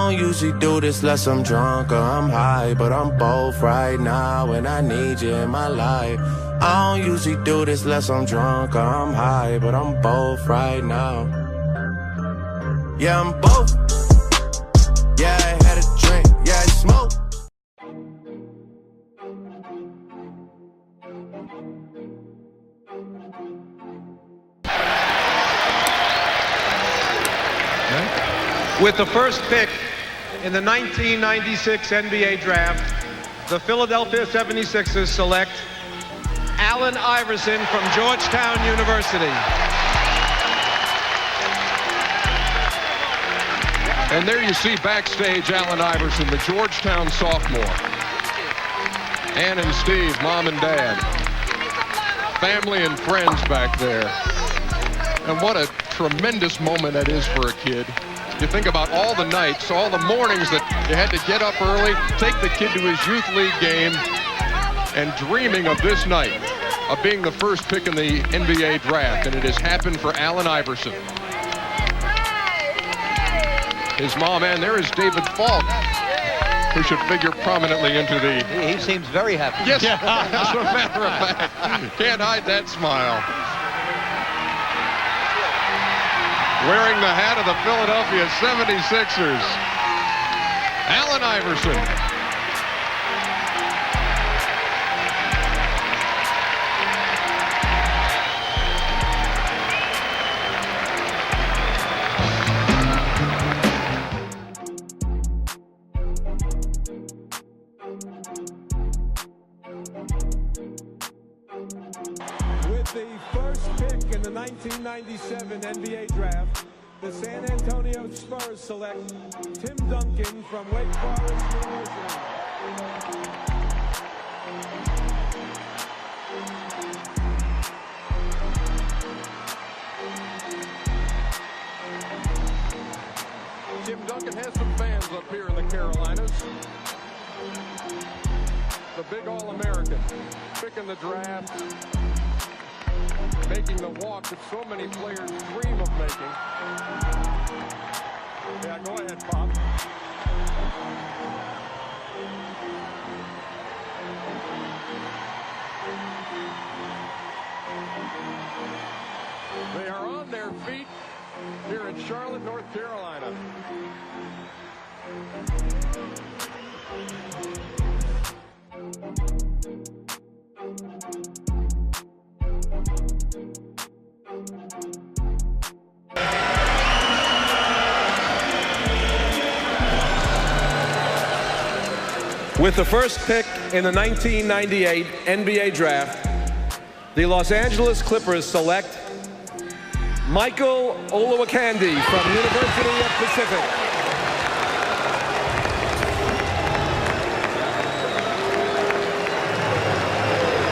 I don't usually do this unless I'm drunk or I'm high, but I'm both right now and I need you in my life. I don't usually do this unless I'm drunk or I'm high, but I'm both right now. Yeah, I'm both. Yeah, I had a drink, yeah, I smoke. With the first pick in the 1996 NBA Draft, the Philadelphia 76ers select Allen Iverson from Georgetown University. And there you see backstage Allen Iverson, the Georgetown sophomore. Ann and Steve, mom and dad. Family and friends back there. And what a tremendous moment that is for a kid. You think about all the nights, all the mornings that you had to get up early, take the kid to his youth league game, and dreaming of this night, of being the first pick in the NBA draft, and it has happened for Allen Iverson. His mom, and there is David Falk, who should figure prominently into the... He seems very happy. Yes, as a matter of fact, can't hide that smile. Wearing the hat of the Philadelphia 76ers, Allen Iverson. With the first pick in the 1997 NBA Draft, the San Antonio Spurs select Tim Duncan from Wake Forest University. Tim Duncan has some fans up here in the Carolinas. The big All-American, pick in the draft, making the walk that so many players dream of making. Yeah, go ahead, Bob. They are on their feet here in Charlotte, North Carolina. With the first pick in the 1998 NBA Draft, the Los Angeles Clippers select Michael Olowokandi from University of Pacific.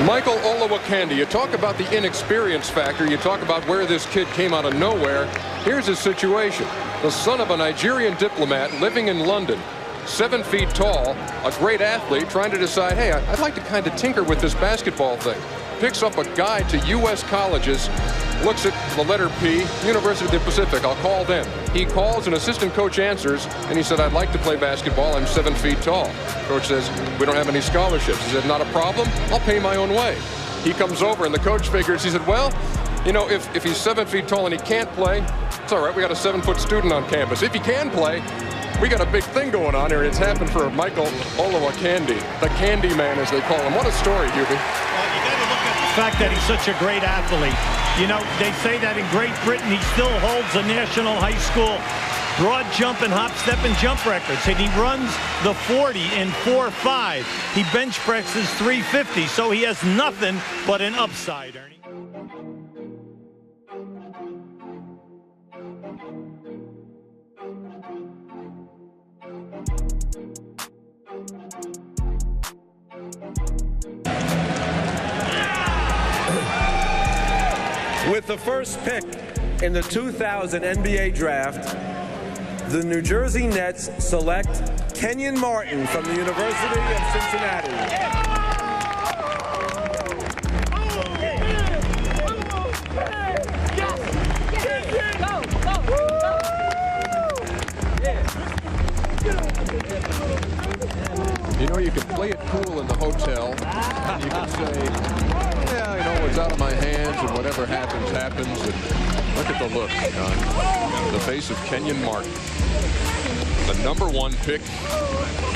Michael Olowokandi, you talk about the inexperience factor, you talk about where this kid came out of nowhere. Here's his situation. The son of a Nigerian diplomat living in London, 7 feet tall, a great athlete, trying to decide, hey, I'd like to kind of tinker with this basketball thing. Picks up a guide to U.S. colleges, looks at the letter P, University of the Pacific, I'll call them. He calls, an assistant coach answers, and he said, I'd like to play basketball, I'm 7 feet tall. Coach says, we don't have any scholarships. He said, not a problem, I'll pay my own way. He comes over, and the coach figures, he said, well, you know, if he's 7 feet tall and he can't play, it's all right, we got a 7-foot student on campus. If he can play, we got a big thing going on here. It's happened for Michael Olowokandi, the Candy Man, as they call him. What a story, Hubie. Well, you got to look at the fact that he's such a great athlete. You know, they say that in Great Britain, he still holds a national high school broad jump and hop, step and jump records. And he runs the 40 in 4.5. He bench presses 350, so he has nothing but an upside, Ernie. With the first pick in the 2000 NBA Draft, the New Jersey Nets select Kenyon Martin from the University of Cincinnati. You know, you can play it cool in the hotel. You can say, yeah, you know, it's out of my hands and whatever happens, happens. And look at the look on the face of Kenyon Martin, the #1 pick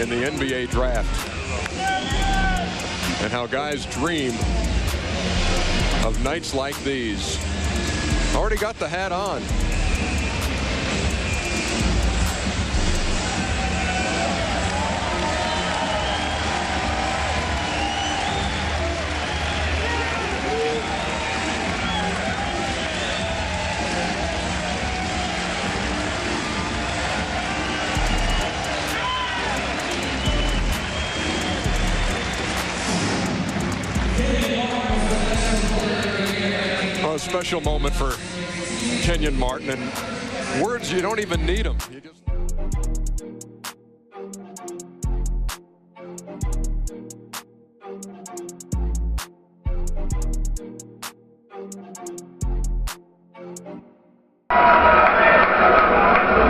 in the NBA draft. And how guys dream of nights like these. Already got the hat on. A special moment for Kenyon Martin, and words, you don't even need them. You just...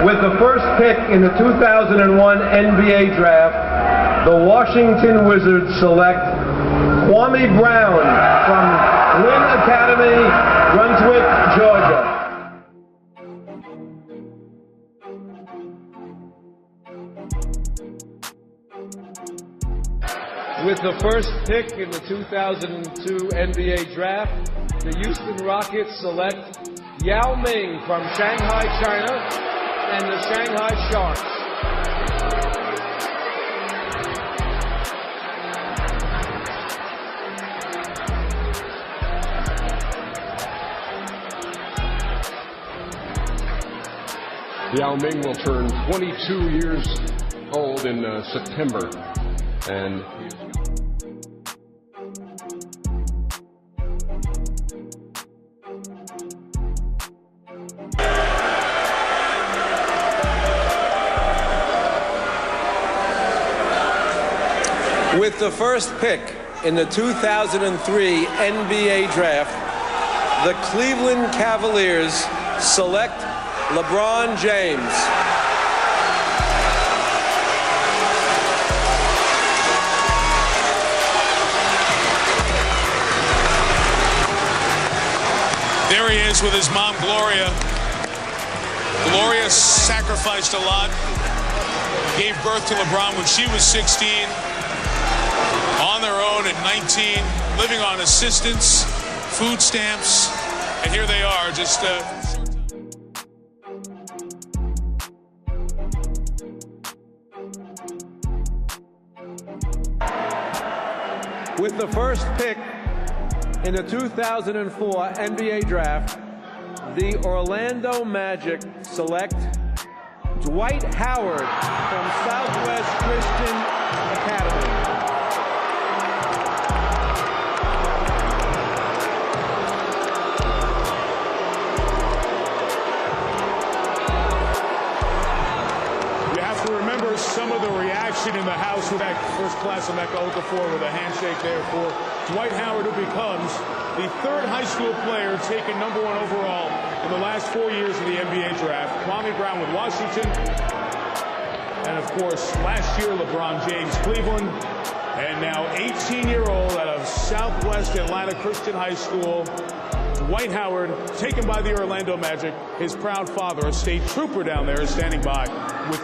With the first pick in the 2001 NBA Draft, the Washington Wizards select Kwame Brown from Lynn Academy, Brunswick, Georgia. With the first pick in the 2002 NBA Draft, the Houston Rockets select Yao Ming from Shanghai, China, and the Shanghai Sharks. Yao Ming will turn 22 years old in September, and With the first pick in the 2003 NBA Draft, the Cleveland Cavaliers select LeBron James. There he is with his mom, Gloria. Gloria sacrificed a lot, gave birth to LeBron when she was 16, on their own at 19, living on assistance, food stamps, and here they are, just With the first pick in the 2004 NBA Draft, the Orlando Magic select Dwight Howard from Southwest Christian Academy. Some of the reaction in the house with that first class of Mecca Okafor with a handshake there for Dwight Howard, who becomes the third high school player taken #1 overall in the last 4 years of the NBA draft. Kwame Brown with Washington. And of course, last year, LeBron James, Cleveland. And now 18-year-old out of Southwest Atlanta Christian High School, Dwight Howard, taken by the Orlando Magic. His proud father, a state trooper down there, is standing by with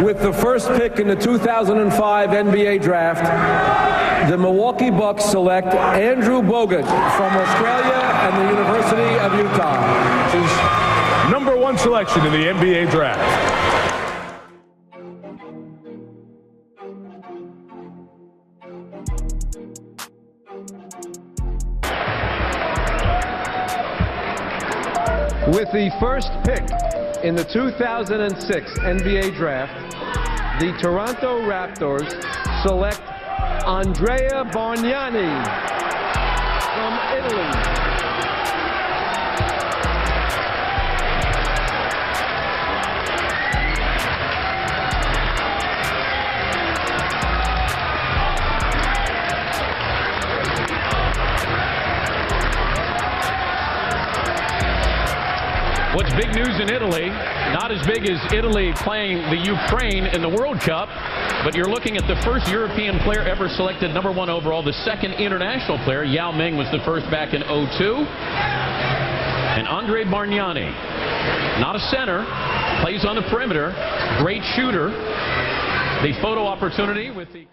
With the first pick in the 2005 NBA Draft, the Milwaukee Bucks select Andrew Bogut from Australia and the University of Utah. his #1 selection in the NBA Draft. With the first pick in the 2006 NBA Draft, the Toronto Raptors select Andrea Bargnani from Italy. What's big news in Italy, not as big as Italy playing the Ukraine in the World Cup, but you're looking at the first European player ever selected #1 overall, the second international player. Yao Ming was the first back in '02. And Andre Bargnani, not a center, plays on the perimeter, great shooter. The photo opportunity with the...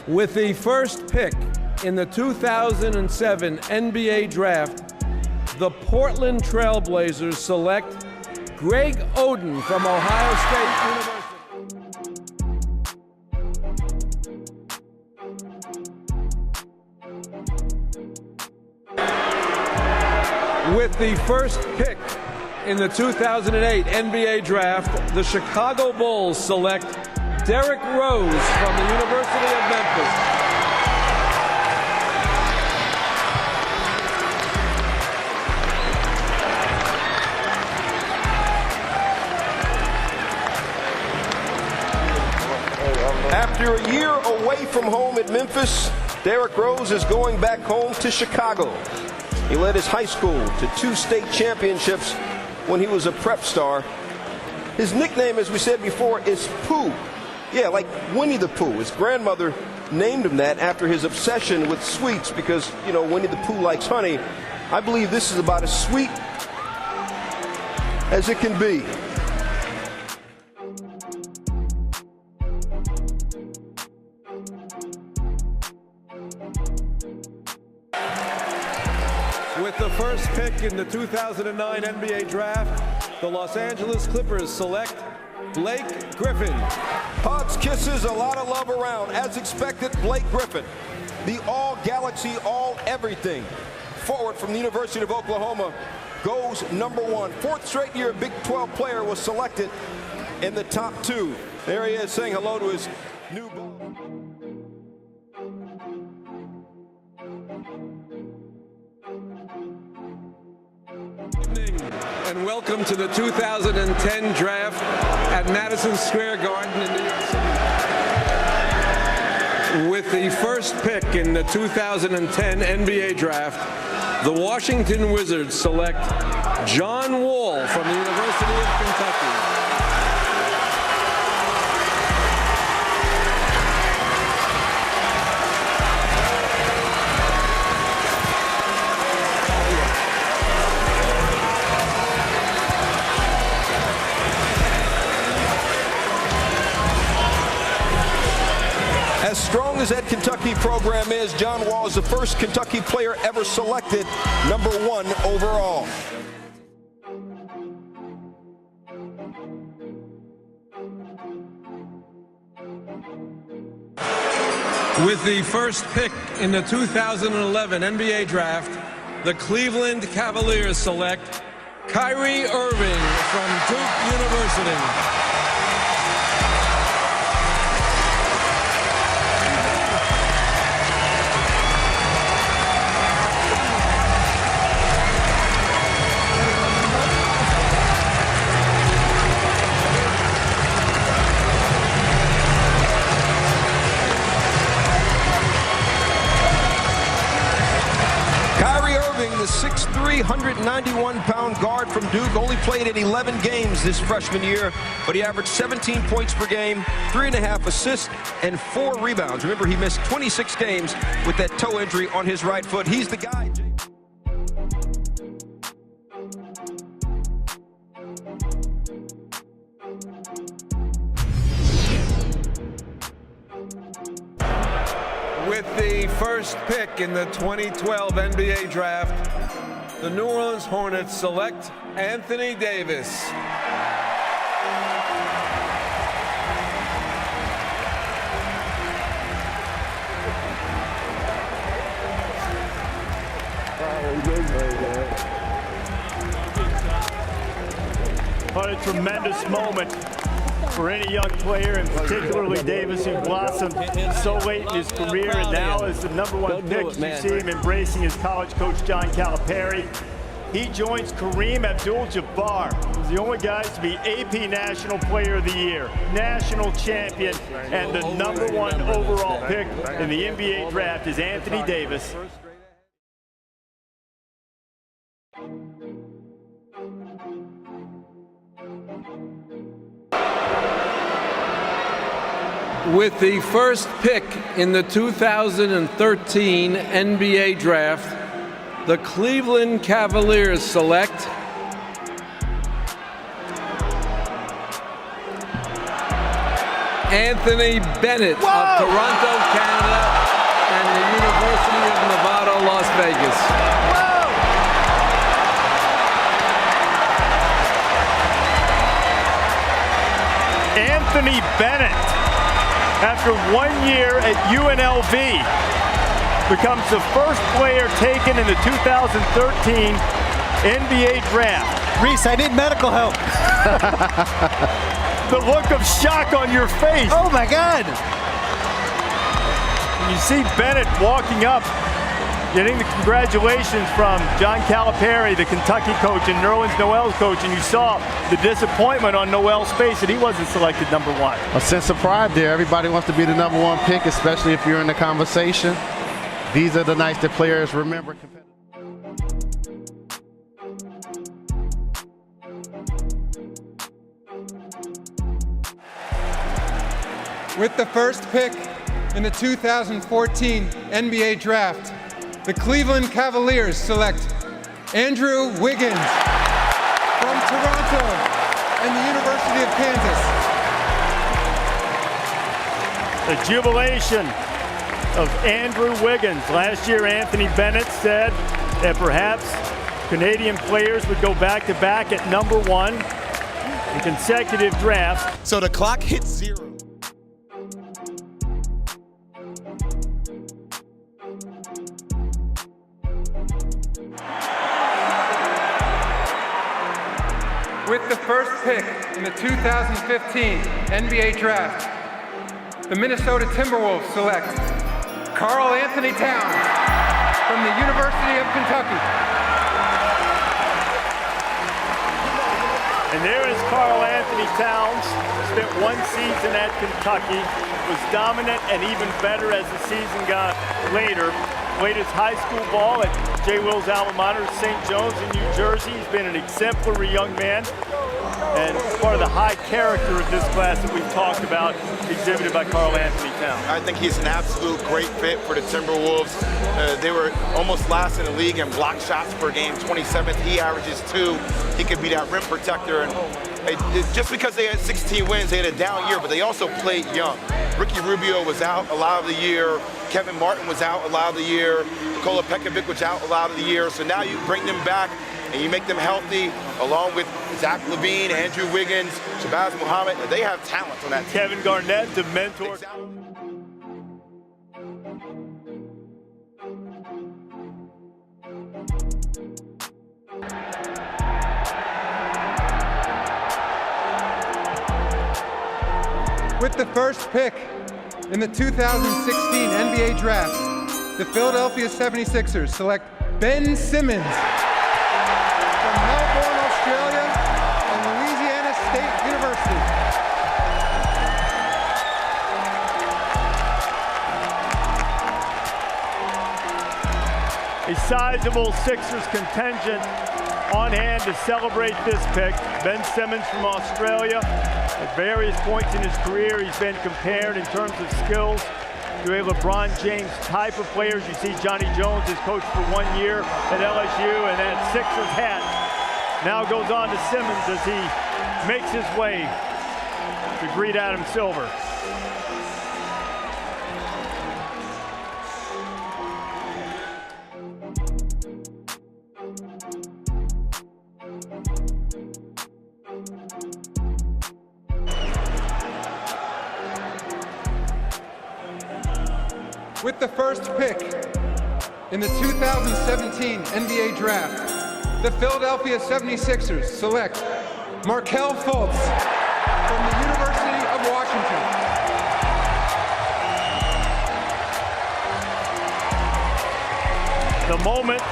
With the first pick in the 2007 NBA Draft, the Portland Trail Blazers select Greg Oden from Ohio State University. With the first pick in the 2008 NBA Draft, the Chicago Bulls select Derrick Rose from the University of Memphis. After a year away from home at Memphis, Derrick Rose is going back home to Chicago. He led his high school to 2 state championships when he was a prep star. His nickname, as we said before, is Pooh. Yeah, like Winnie the Pooh. His grandmother named him that after his obsession with sweets because, you know, Winnie the Pooh likes honey. I believe this is about as sweet as it can be. With the first pick in the 2009 NBA Draft, the Los Angeles Clippers select Blake Griffin. Hugs, kisses, a lot of love around. As expected, Blake Griffin, the all-galaxy, all-everything forward from the University of Oklahoma, goes #1. 4th straight year a Big 12 player was selected in the top 2. There he is saying hello to his new ball. And welcome to the 2010 draft at Madison Square Garden in New York City. With the first pick in the 2010 NBA Draft, the Washington Wizards select John Wall from the University of Kentucky. As strong as that Kentucky program is, John Wall is the first Kentucky player ever selected #1 overall. With the first pick in the 2011 NBA Draft, the Cleveland Cavaliers select Kyrie Irving from Duke University. The 6'3", 191-pound guard from Duke only played in 11 games this freshman year, but he averaged 17 points per game, 3.5 assists, and 4 rebounds. Remember, he missed 26 games with that toe injury on his right foot. He's the guy. With the first pick in the 2012 NBA Draft, the New Orleans Hornets select Anthony Davis. What a tremendous moment for any young player, and particularly Davis, who blossomed so late in his career, and now as the #1 pick, you see him embracing his college coach, John Calipari. He joins Kareem Abdul-Jabbar, who's the only guy to be AP National Player of the Year, National Champion, and the #1 overall pick in the NBA draft is Anthony Davis. With the first pick in the 2013 NBA draft, the Cleveland Cavaliers select Anthony Bennett of Toronto, Canada, and the University of Nevada, Las Vegas. Anthony Bennett, after 1 year at UNLV, becomes the first player taken in the 2013 NBA draft. Reese, I need medical help. The look of shock on your face. Oh my God. You see Bennett walking up, getting the congratulations from John Calipari, the Kentucky coach, and Nerlens Noel's coach, and you saw the disappointment on Noel's face that he wasn't selected #1. A sense of pride there. Everybody wants to be the #1 pick, especially if you're in the conversation. These are the nights that players remember. With the first pick in the 2014 NBA draft, the Cleveland Cavaliers select Andrew Wiggins from Toronto and the University of Kansas. The jubilation of Andrew Wiggins. Last year, Anthony Bennett said that perhaps Canadian players would go back-to-back at #1 in consecutive drafts. So the clock hits 0. With the first pick in the 2015 NBA draft, the Minnesota Timberwolves select Karl Anthony Towns from the University of Kentucky. And there is Karl Anthony Towns. Spent 1 season at Kentucky, was dominant and even better as the season got later. Played his high school ball at J. Will's alma mater, St. John's in New Jersey. He's been an exemplary young man and part of the high character of this class that we've talked about, exhibited by Karl Anthony Towns. I think he's an absolute great fit for the Timberwolves. They were almost last in the league in block shots per game, 27th. He averages 2. He could be that rim protector. And just because they had 16 wins, they had a down year, but they also played young. Ricky Rubio was out a lot of the year. Kevin Martin was out a lot of the year. Nikola Pekovic was out a lot of the year. So now you bring them back and you make them healthy, along with Zach LaVine, Andrew Wiggins, Shabazz Muhammad. They have talent on that team. Kevin Garnett, the mentor. With the first pick in the 2016 NBA draft, the Philadelphia 76ers select Ben Simmons from Melbourne, Australia, and Louisiana State University. A sizable Sixers contingent on hand to celebrate this pick. Ben Simmons from Australia. At various points in his career, he's been compared in terms of skills to a LeBron James type of players. You see Johnny Jones is coached for 1 year at LSU, and that Sixers hat now goes on to Simmons as he makes his way to greet Adam Silver. With the first pick in the 2017 NBA draft, the Philadelphia 76ers select Markelle Fultz from the University of Washington. The moment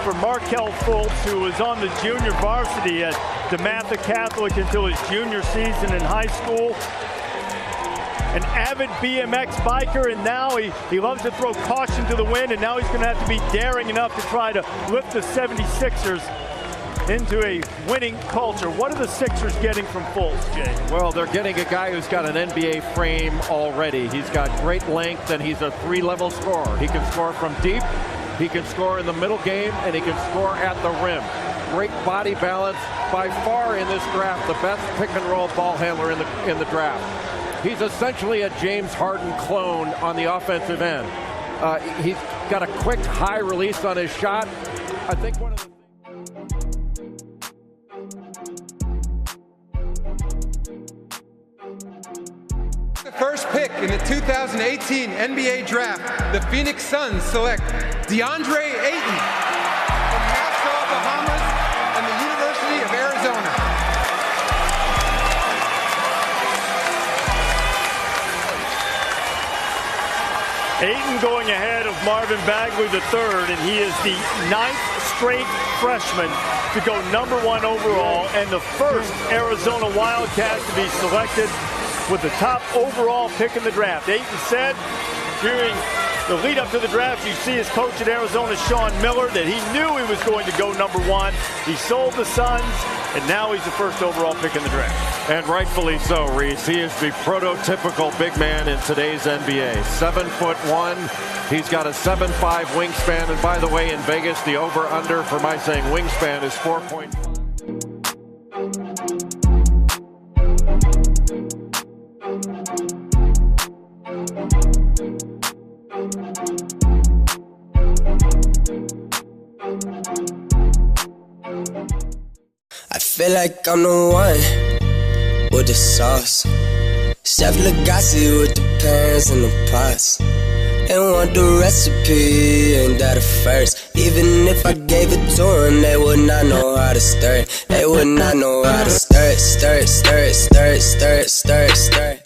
for Markel Fultz, who was on the junior varsity at DeMatha Catholic until his junior season in high school. An avid BMX biker, and now he loves to throw caution to the wind, and now he's going to have to be daring enough to try to lift the 76ers into a winning culture. What are the Sixers getting from Fultz, Jay? Well, they're getting a guy who's got an NBA frame already. He's got great length, and he's a three-level scorer. He can score from deep, he can score in the middle game, and he can score at the rim. Great body balance. By far in this draft, the best pick-and-roll ball handler in the draft. He's essentially a James Harden clone on the offensive end. He's got a quick high release on his shot. I think one of the first pick in the 2018 NBA Draft, the Phoenix Suns select DeAndre Ayton from Nassau, Bahamas, and the University of Arizona. Ayton going ahead of Marvin Bagley III, and he is the 9th straight freshman to go #1 overall and the first Arizona Wildcat to be selected with the top overall pick in the draft. Ayton said during the lead up to the draft, you see his coach at Arizona, Sean Miller, that he knew he was going to go #1. He sold the Suns, and now he's the first overall pick in the draft. And rightfully so, Reese. He is the prototypical big man in today's NBA. 7'1". He's got a 7'5" wingspan. And by the way, in Vegas, the over-under for my saying wingspan is 4.5. I feel like I'm the one with the sauce. Chef Legacy with the pans and the pots. They want the recipe, ain't that a first? Even if I gave it to them, they would not know how to stir it. They would not know how to stir it, stir it, stir it, stir it, stir it, stir it, stir it.